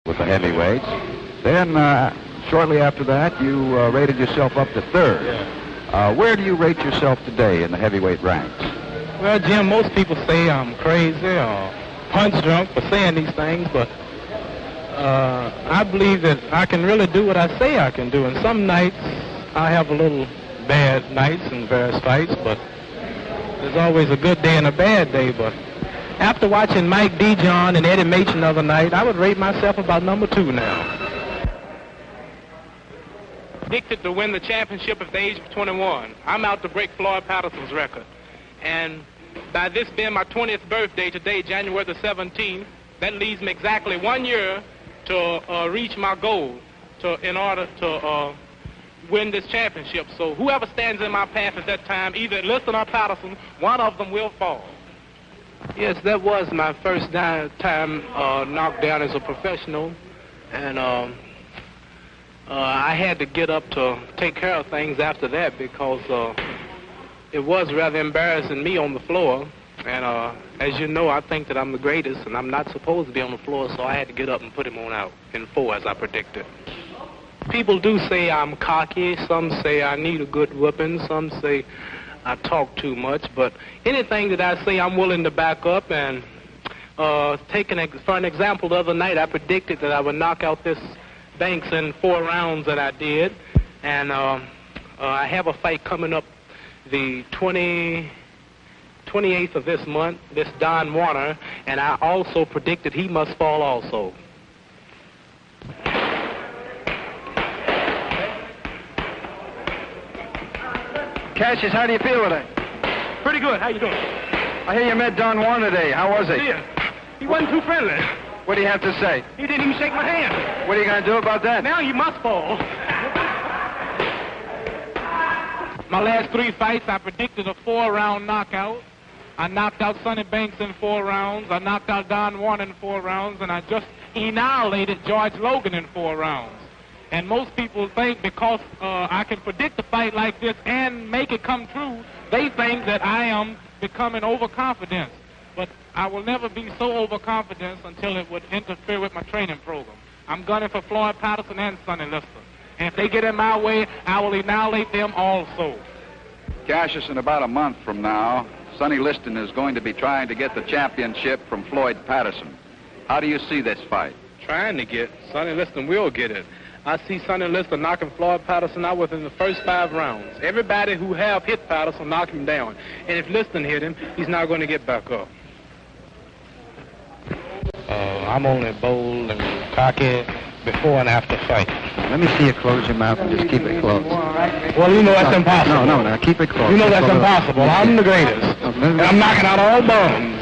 with the heavyweights. Then, shortly after that, you rated yourself up to third. Where do you rate yourself today in the heavyweight ranks? Well, Jim, most people say I'm crazy or punch drunk for saying these things, but I believe that I can really do what I say I can do. And some nights I have a little bad nights in various fights, but there's always a good day and a bad day. But after watching Mike Dijon and Eddie Machen the other night, I would rate myself about number 2 now. Predicted to win the championship at the age of 21. I'm out to break Floyd Patterson's record. And by this being my 20th birthday today, January the 17th, that leaves me exactly 1 year to reach my goal in order to win this championship. So whoever stands in my path at that time, either Liston or Patterson, one of them will fall. Yes, that was my first time knocked down as a professional, and I had to get up to take care of things after that because it was rather embarrassing me on the floor. And as you know, I think that I'm the greatest, and I'm not supposed to be on the floor, so I had to get up and put him on out in 4 as I predicted. People do say I'm cocky. Some say I need a good whipping. Some say I talk too much. But anything that I say, I'm willing to back up. And for an example, the other night I predicted that I would knock out this Banks in 4 rounds, that I did. And I have a fight coming up the 28th of this month, this Don Warner, and I also predicted he must fall also. Cassius, how do you feel today? Pretty good. How you doing? I hear you met Don Warner today. How was he? Yeah. He wasn't too friendly. What do you have to say? He didn't even shake my hand. What are you going to do about that? Now you must fall. My last 3 fights, I predicted a 4-round knockout. I knocked out Sonny Banks in 4 rounds. I knocked out Don Warner in 4 rounds. And I just annihilated George Logan in 4 rounds. And most people think because I can predict a fight like this and make it come true, they think that I am becoming overconfident. But I will never be so overconfident until it would interfere with my training program. I'm gunning for Floyd Patterson and Sonny Liston. And if they get in my way, I will annihilate them also. Cassius, in about a month from now, Sonny Liston is going to be trying to get the championship from Floyd Patterson. How do you see this fight? Trying to get. Sonny Liston will get it. I see Sonny Liston knocking Floyd Patterson out within the first 5 rounds. Everybody who have hit Patterson knock him down. And if Liston hit him, he's not going to get back up. I'm only bold and cocky before and after fight. Let me see you close your mouth and just keep it closed. Well, you know that's impossible. No, keep it closed. You know that's impossible. I'm the greatest. And I'm knocking out all bums.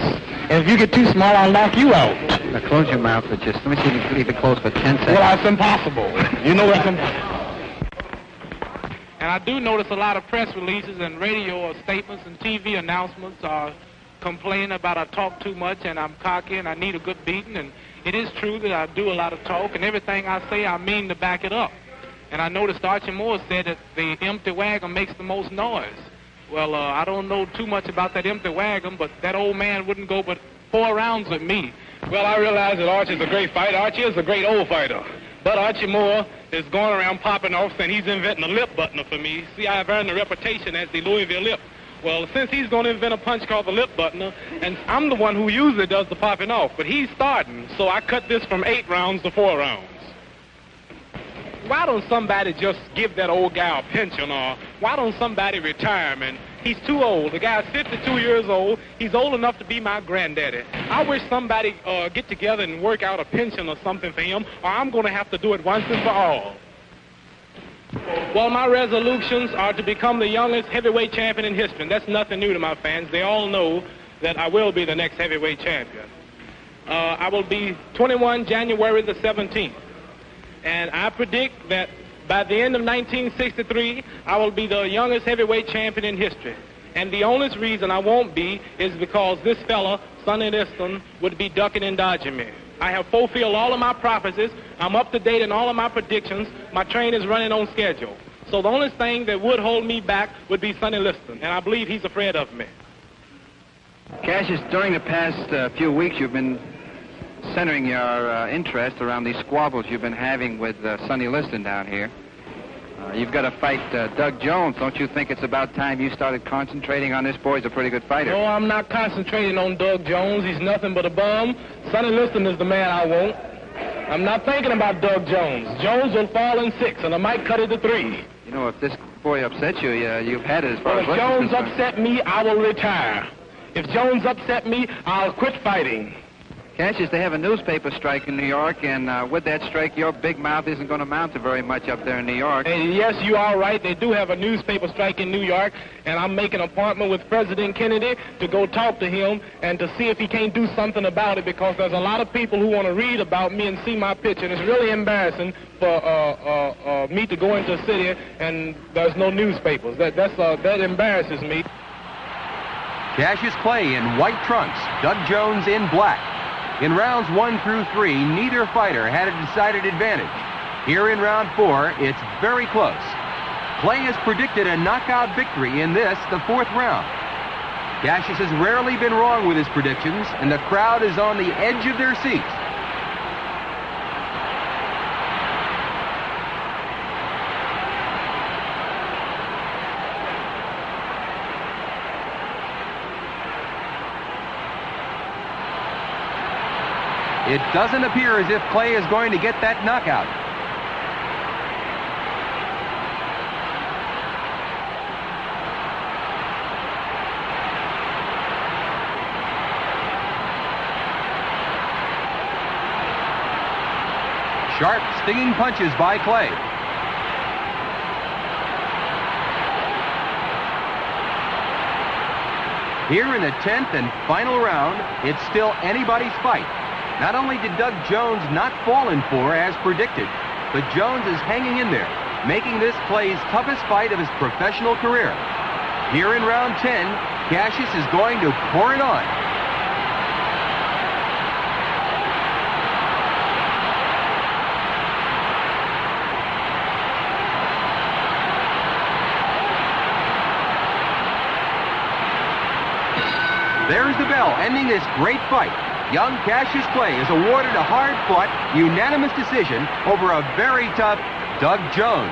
And if you get too small, I'll knock you out. Now close your mouth, but just let me see if you can leave it closed for 10 seconds. Well, that's impossible. You know that's impossible. And I do notice a lot of press releases and radio statements and TV announcements are complaining about I talk too much and I'm cocky and I need a good beating. And it is true that I do a lot of talk, and everything I say I mean to back it up. And I noticed Archie Moore said that the empty wagon makes the most noise. Well, I don't know too much about that empty wagon, but that old man wouldn't go but 4 rounds with me. Well, I realize that Archie's a great fighter. Archie is a great old fighter. But Archie Moore is going around popping off saying he's inventing a lip buttoner for me. See, I've earned a reputation as the Louisville Lip. Well, since he's going to invent a punch called the lip buttoner, and I'm the one who usually does the popping off, but he's starting, so I cut this from 8 rounds to 4 rounds. Why don't somebody just give that old guy a pension, or why don't somebody retire him? And he's too old. The guy's 52 years old. He's old enough to be my granddaddy. I wish somebody get together and work out a pension or something for him, or I'm going to have to do it once and for all. Well, my resolutions are to become the youngest heavyweight champion in history. And that's nothing new to my fans. They all know that I will be the next heavyweight champion. I will be 21 January the 17th. And I predict that by the end of 1963, I will be the youngest heavyweight champion in history. And the only reason I won't be is because this fella, Sonny Liston, would be ducking and dodging me. I have fulfilled all of my prophecies. I'm up to date in all of my predictions. My train is running on schedule. So the only thing that would hold me back would be Sonny Liston, and I believe he's afraid of me. Cassius, during the past few weeks, you've been centering your interest around these squabbles you've been having with Sonny Liston down here. You've got to fight Doug Jones. Don't you think it's about time you started concentrating on this boy? He's a pretty good fighter. No, I'm not concentrating on Doug Jones. He's nothing but a bum. Sonny Liston is the man I want. I'm not thinking about Doug Jones. Jones will fall in 6, and I might cut it to 3. You know, if this boy upsets you, you've had it as far Well, as if Jones concerned. upset me, I will retire. If Jones upset me, I'll quit fighting. Cassius, they have a newspaper strike in New York, and with that strike, your big mouth isn't going to amount to very much up there in New York. And yes, you are right. They do have a newspaper strike in New York, and I'm making an appointment with President Kennedy to go talk to him and to see if he can't do something about it, because there's a lot of people who want to read about me and see my picture, and it's really embarrassing for me to go into a city and there's no newspapers. That embarrasses me. Cassius Clay in white trunks, Doug Jones in black. In rounds 1 through 3, neither fighter had a decided advantage. Here in round 4, it's very close. Clay has predicted a knockout victory in this, the 4th round. Cassius has rarely been wrong with his predictions, and the crowd is on the edge of their seats. It doesn't appear as if Clay is going to get that knockout. Sharp, stinging punches by Clay. Here in the 10th and final round, it's still anybody's fight. Not only did Doug Jones not fall in 4 as predicted, but Jones is hanging in there, making this Clay's toughest fight of his professional career. Here in round 10, Cassius is going to pour it on. There's the bell ending this great fight. Young Cassius Clay is awarded a hard-fought, unanimous decision over a very tough Doug Jones.